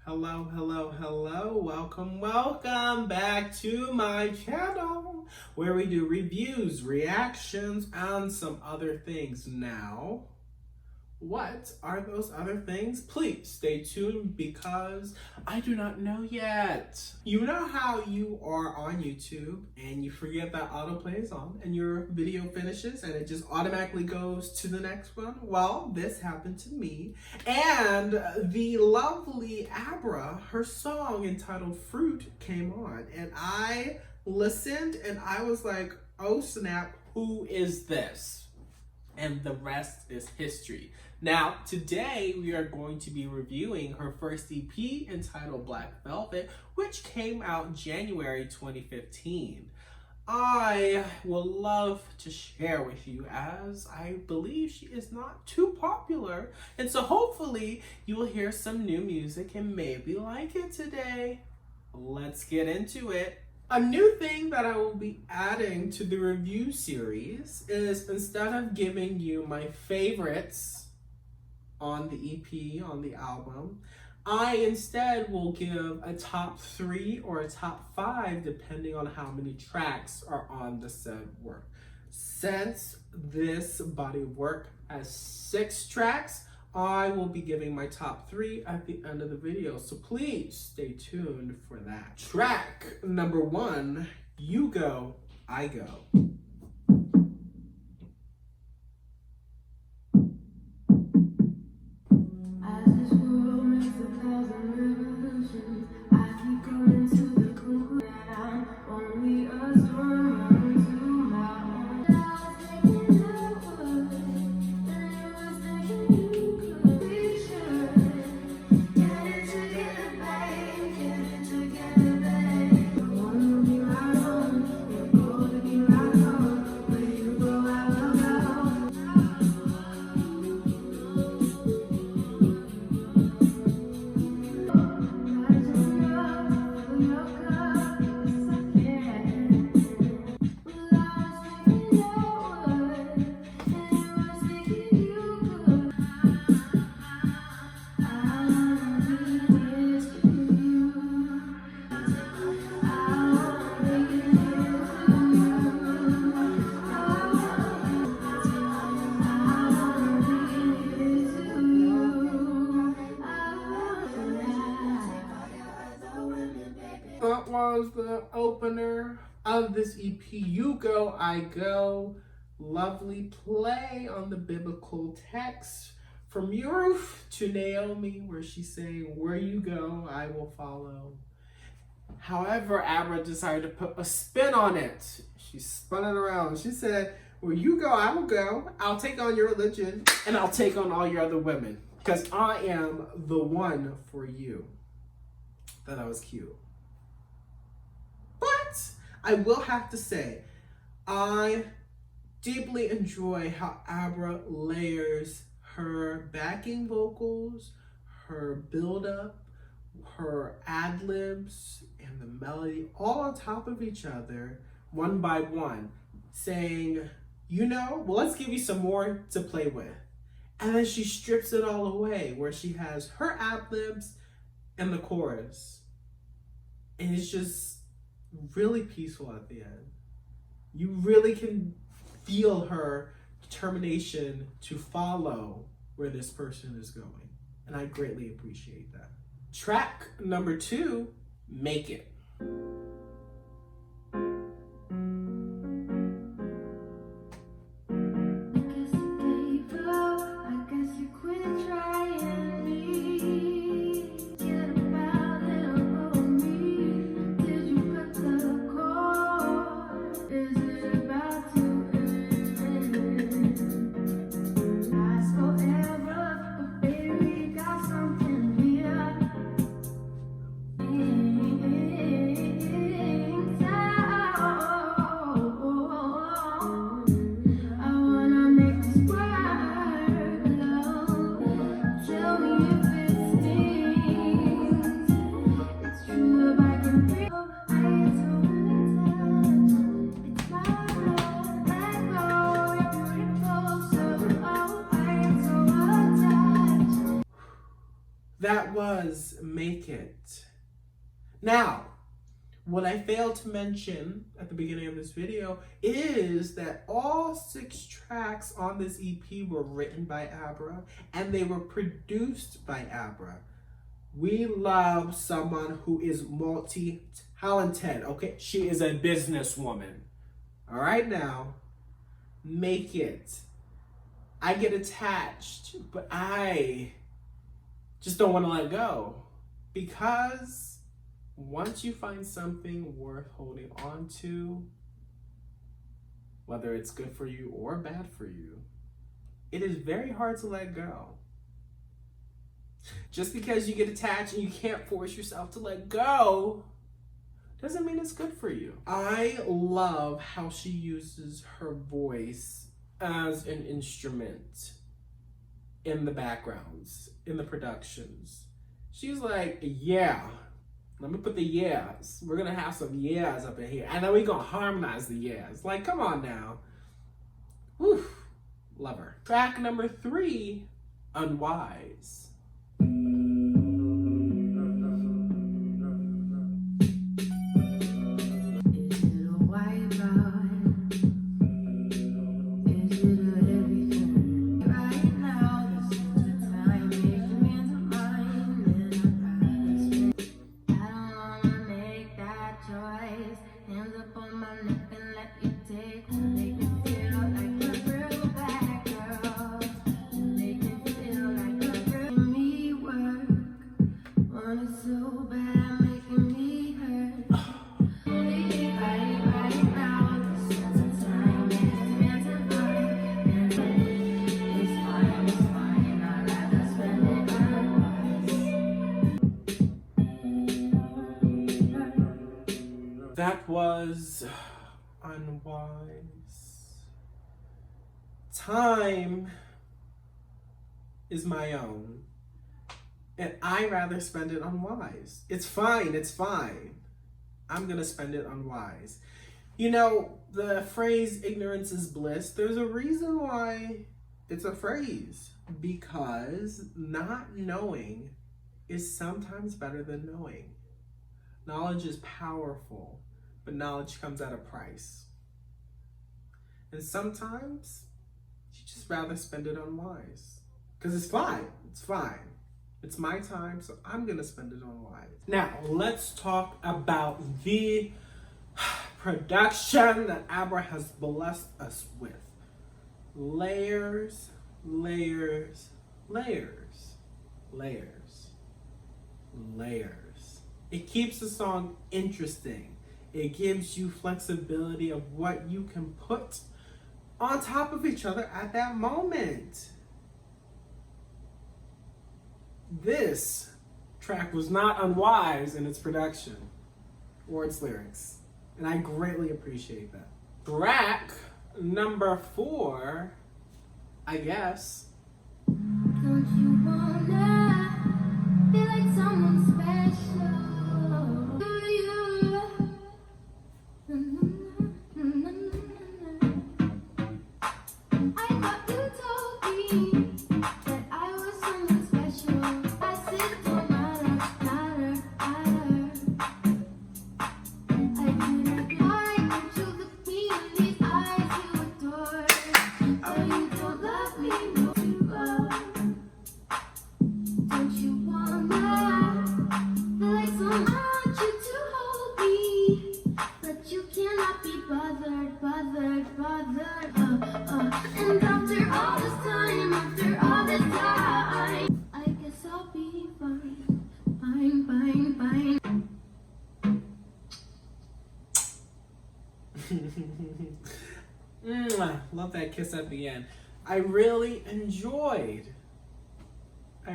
Hello, hello, hello. Welcome back to my channel where we do reviews, reactions, and some other things. Now, what are those other things? Please stay tuned because I do not know yet. You know how you are on YouTube and you forget that autoplay is on and your video finishes and it just automatically goes to the next one? Well, this happened to me. And the lovely ABRA, her song entitled Fruit came on and I listened and I was like, oh snap, who is this? And the rest is history. Now, today we are going to be reviewing her first EP entitled Black Velvet, which came out January 2015. I will love to share with you as I believe she is not too popular. And so hopefully you will hear some new music and maybe like it today. Let's get into it. A new thing that I will be adding to the review series is instead of giving you my favorites on the EP, on the album, I instead will give a top 3 or a top 5 depending on how many tracks are on the said work. Since this body of work has 6 tracks, I will be giving my top 3 at the end of the video, so please stay tuned for that. Track number 1, You Go, I Go. That was the opener of this EP, You Go, I Go. Lovely play on the biblical text from Ruth to Naomi, where she's saying, where you go, I will follow. However, ABRA decided to put a spin on it. She spun it around. She said, where you go, I will go. I'll take on your religion and I'll take on all your other women because I am the one for you. Thought that was cute. I will have to say, I deeply enjoy how ABRA layers her backing vocals, her build-up, her ad-libs, and the melody all on top of each other, one by one, saying, you know, well, let's give you some more to play with. And then she strips it all away, where she has her ad-libs and the chorus. And it's just really peaceful at the end. You really can feel her determination to follow where this person is going. And I greatly appreciate that. Track number 2, Make It. That was make it. Now, what I failed to mention at the beginning of this video is that all 6 tracks on this EP were written by ABRA and they were produced by ABRA. We love someone who is multi-talented, okay? She is a businesswoman. All right now, make it. I get attached, but I just don't want to let go, because once you find something worth holding on to, whether it's good for you or bad for you, it is very hard to let go. Just because you get attached and you can't force yourself to let go doesn't mean it's good for you. I love how she uses her voice as an instrument in the backgrounds, in the productions. She's like, yeah, let me put the yeahs. We're gonna have some yeahs up in here. And then we're gonna harmonize the yeahs. Like, come on now. Whew, love her. Track number 3, Unwise. That was Unwise. Time is my own, and I rather spend it on Wise. It's fine, it's fine. I'm gonna spend it on Wise. You know, the phrase ignorance is bliss, there's a reason why it's a phrase, because not knowing is sometimes better than knowing. Knowledge is powerful, but knowledge comes at a price. And sometimes you just rather spend it on Wise. Because it's fine, it's fine. It's my time, so I'm gonna spend it on Wise. Now, let's talk about the production that ABRA has blessed us with. Layers, layers, layers, layers, layers. It keeps the song interesting. It gives you flexibility of what you can put on top of each other at that moment. This track was not unwise in its production or its lyrics, and I greatly appreciate that. Track number 4, I guess. Don't you wanna be like someone special? Do you? I thought you told me that I was someone special. I said don't matter. I didn't like that you look me in these eyes you adore. Oh, you don't love me, no you love. Don't you wanna be like someone? I want you to hold me, but you cannot be bothered. And after all this time, I guess I'll be fine. Love that kiss at the end. I really enjoyed. I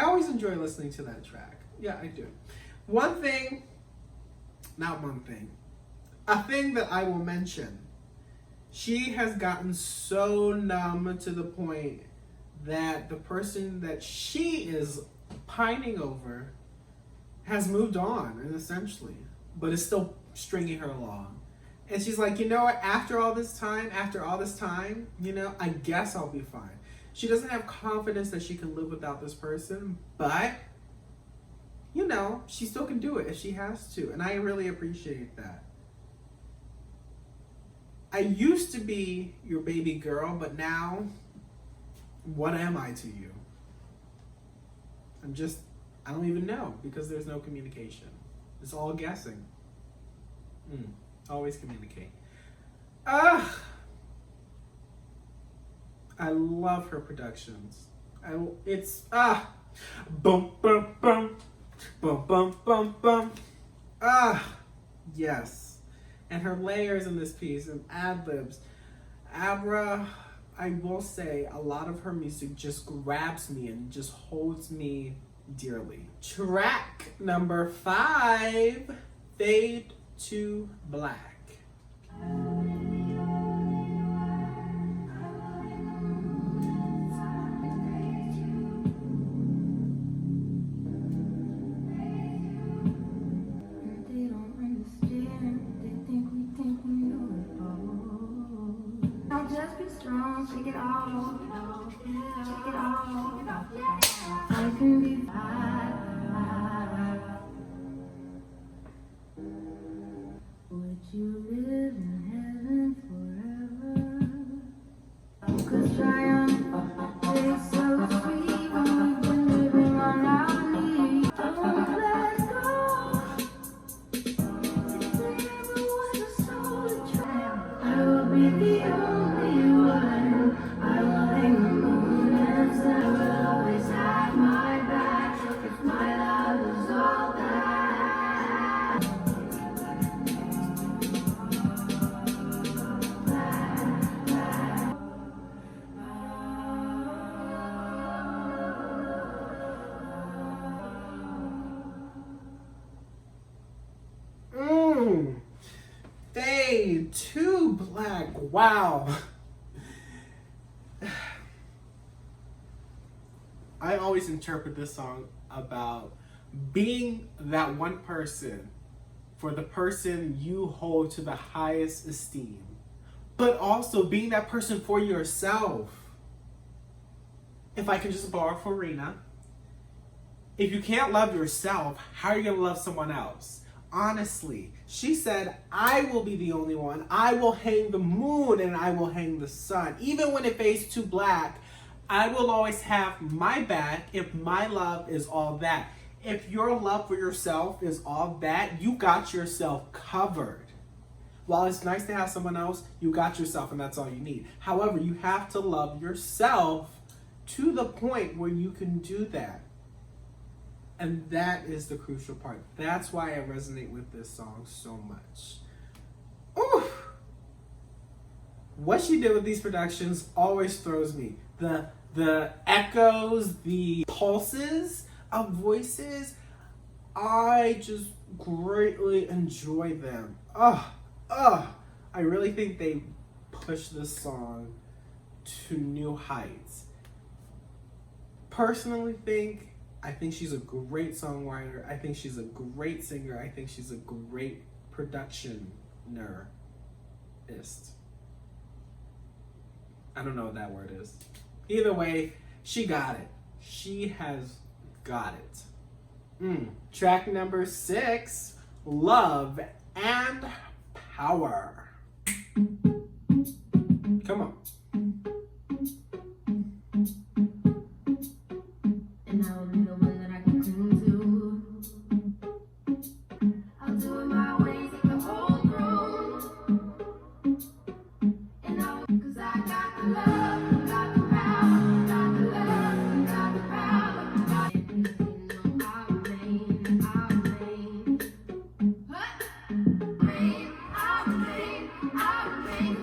always enjoy listening to that track. Yeah, I do. A thing that I will mention. She has gotten so numb to the point that the person that she is pining over has moved on, and essentially, but is still stringing her along. And she's like, you know what, after all this time, you know, I guess I'll be fine. She doesn't have confidence that she can live without this person, but you know, she still can do it if she has to. And I really appreciate that. I used to be your baby girl, but now, what am I to you? I don't even know because there's no communication. It's all guessing. Always communicate. I love her productions. It's bum bum bum bum bum bum bum. Yes. And her layers in this piece and ad-libs. ABRA, I will say, a lot of her music just grabs me and just holds me dearly. Track number 5, Fade to Black. Shake it off, shake it off. I can be fine. Would you live in heaven forever? 'Cause triumph tastes so sweet when we've been living on our knees. Don't let go. If there ever was a soul to try, I will be the only one. I will hang the moon and sun. Will always have my back if my love is all that. Fade to Black. Wow. I always interpret this song about being that one person for the person you hold to the highest esteem, but also being that person for yourself. If I can just borrow from Rena, if you can't love yourself, how are you going to love someone else? Honestly, she said, I will be the only one. I will hang the moon and I will hang the sun. Even when it fades to black, I will always have my back if my love is all that. If your love for yourself is all that, you got yourself covered. While it's nice to have someone else, you got yourself and that's all you need. However, you have to love yourself to the point where you can do that. And that is the crucial part. That's why I resonate with this song so much. Ooh. What she did with these productions always throws me. The echoes, the pulses of voices, I just greatly enjoy them. I really think they push this song to new heights. Personally I think she's a great songwriter. I think she's a great singer. I think she's a great productionist. I don't know what that word is. Either way, she got it. She has got it. Track number 6, Love and Power. Come on. And I will be the one that I can cling to. I'll do it my way, take the whole room. And I will, 'cause I got the love, got the power, got the love, got the power, got it. You know I'll reign, I'll reign. I'll reign, I'll reign, I'll reign.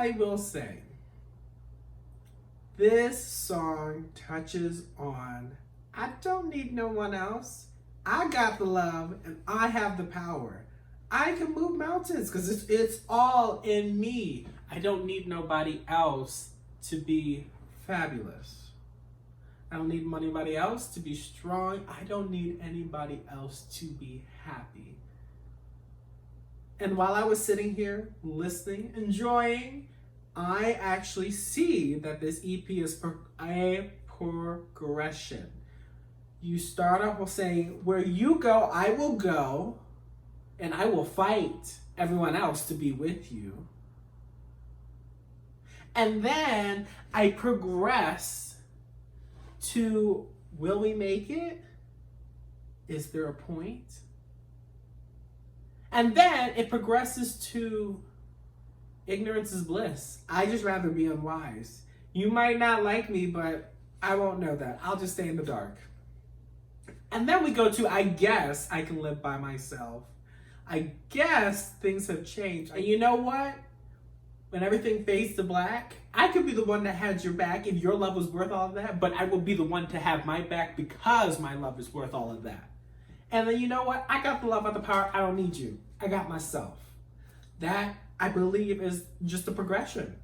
I will say, this song touches on, I don't need no one else. I got the love and I have the power. I can move mountains because it's all in me. I don't need nobody else to be fabulous. I don't need anybody else to be strong. I don't need anybody else to be happy. And while I was sitting here listening, enjoying, I actually see that this EP is a progression. You start off with saying, where you go, I will go, and I will fight everyone else to be with you. And then I progress to, will we make it? Is there a point? And then it progresses to, ignorance is bliss. I just rather be unwise. You might not like me, but I won't know that. I'll just stay in the dark. And then we go to, I guess I can live by myself. I guess things have changed. And you know what? When everything fades to black, I could be the one that had your back if your love was worth all of that, but I will be the one to have my back because my love is worth all of that. And then you know what? I got the love of the power. I don't need you. I got myself. That, I believe, is just a progression.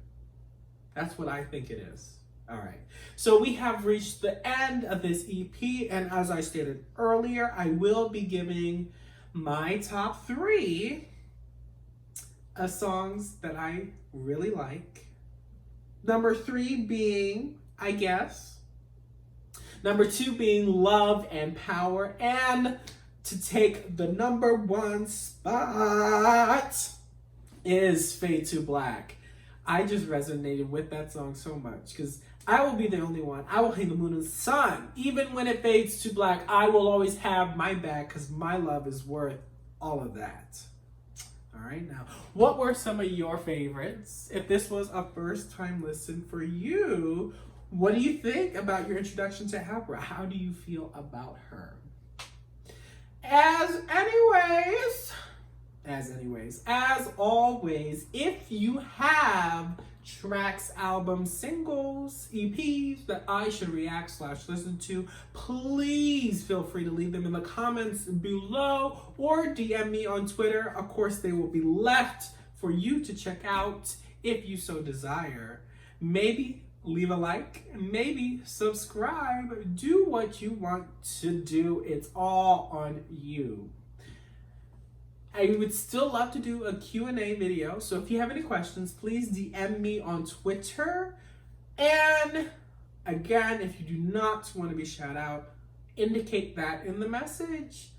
That's what I think it is. All right. So we have reached the end of this EP. And as I stated earlier, I will be giving my top 3 songs that I really like. Number 3 being, I guess. Number 2 being Love and Power. And to take the number 1 spot is Fade to Black. I just resonated with that song so much because I will be the only one. I will hang the moon and the sun. Even when it fades to black, I will always have my back because my love is worth all of that. All right, now, what were some of your favorites? If this was a first time listen for you, what do you think about your introduction to ABRA? How do you feel about her? As always, if you have tracks, albums, singles, EPs that I should react / listen to, please feel free to leave them in the comments below or DM me on Twitter. Of course, they will be left for you to check out if you so desire. Maybe leave a like, maybe subscribe, do what you want to do. It's all on you. I would still love to do a Q&A video, so if you have any questions, please DM me on Twitter. And again, if you do not want to be shout out, indicate that in the message.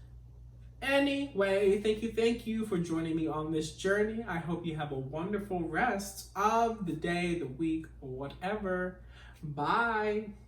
Anyway, thank you for joining me on this journey. I hope you have a wonderful rest of the day, the week, or whatever. Bye.